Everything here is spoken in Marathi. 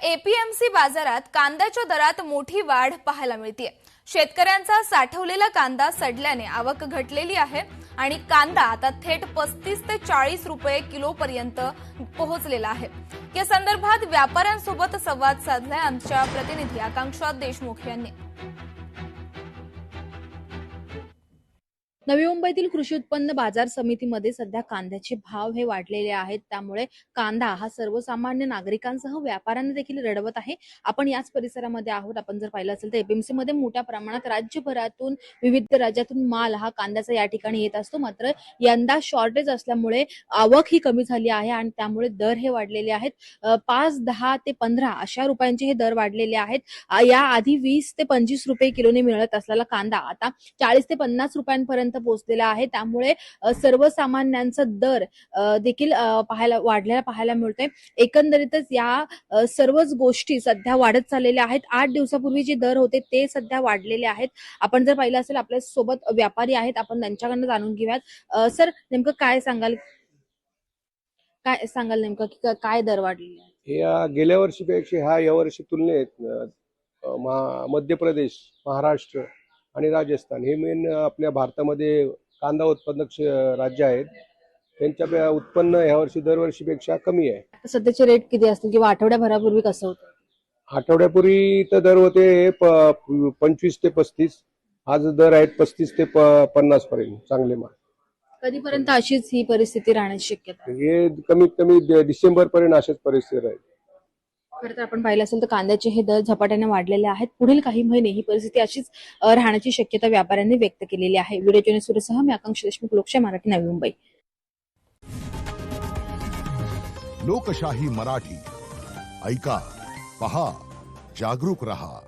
एपीएमसी बाजारात कांद्याच्या दरात मोठी वाढ पाहायला मिळते। शेतकऱ्यांचा साठवलेला कांदा सडल्याने आवक घटलेली आहे आणि कांदा आता थेट 35 ते 40 रुपये किलो पर्यंत पोहोचलेला आहे। या संदर्भात व्यापाऱ्यांसोबत संवाद साधलाय आमच्या प्रतिनिधी आकांक्षा देशमुख यांनी। नवी मुंबईतील कृषी उत्पन्न बाजार समितीमध्ये सध्या कांद्याचे भाव हे वाढलेले आहेत, त्यामुळे कांदा हा सर्वसामान्य नागरिकांसह व्यापाऱ्यांना देखील रडवत आहे। आपण याच परिसरामध्ये आहोत। आपण जर पाहिलं असेल तर एपीएमसी मध्ये मोठ्या प्रमाणात राज्यभरातून विविध राज्यातून माल हा कांद्याचा या ठिकाणी येत असतो, मात्र यंदा शॉर्टेज असल्यामुळे आवक ही कमी झाली आहे आणि त्यामुळे दर हे वाढलेले आहेत। 5, 10 ते 15 अशा रुपयांचे हे दर वाढलेले आहेत। या आधी 20 ते 25 रुपये किलोने मिळत असलेला कांदा आता 40 ते 50 रुपयांपर्यंत पोहोचलेला आहे, त्यामुळे सर्वसामान्यांचा दर देखील वाढलेला पाहायला मिळतोय। एकंदरीतच या सर्वच गोष्टी सध्या वाढत चाललेल्या आहेत। 8 दिवसापूर्वी जे दर होते ते सध्या वाढलेले आहेत। आपण जर पाहिलं असेल आपल्या सोबत व्यापारी आहेत, आपण त्यांच्याकडून जाणून घेऊयात। सर, नेमकं काय सांगाल नेमकं की काय दर वाढलेले आहेत? या गेल्या वर्षीपेक्षा या वर्षी तुलनेत मध्य प्रदेश, महाराष्ट्र आणि राजस्थान हे मेन आपल्या भारतामध्ये कांदा उत्पादक राज्य आहेत। त्यांच्या उत्पन्न या वर्षी दरवर्षीपेक्षा कमी आहे। सध्याचे रेट किती असतील किंवा आठवड्याभरापूर्वी कसं होतं? आठवड्यापूर्वी तर दर होते 25 ते 35, आज दर आहेत 35 ते 50 पर्यंत चांगले माल। कधीपर्यंत अशीच ही परिस्थिती राहण्याची शक्यता आहे? हे कमीत कमी डिसेंबर पर्यंत अशाच परिस्थिती राहील। खरं तर आपण पाहिलं असेल तर कांद्याचे हे दर झपाट्याने वाढलेले आहेत। पुढील काही महिने ही परिस्थिती अशीच राहण्याची शक्यता व्यापाऱ्यांनी व्यक्त केलेली आहे। व्हिडिओ जर्नलिस्टसह मी आकांक्षा देशमुख, लोकशाही मराठी, नवी मुंबई। लोकशाही मराठी ऐका, पहा, जागरूक रहा।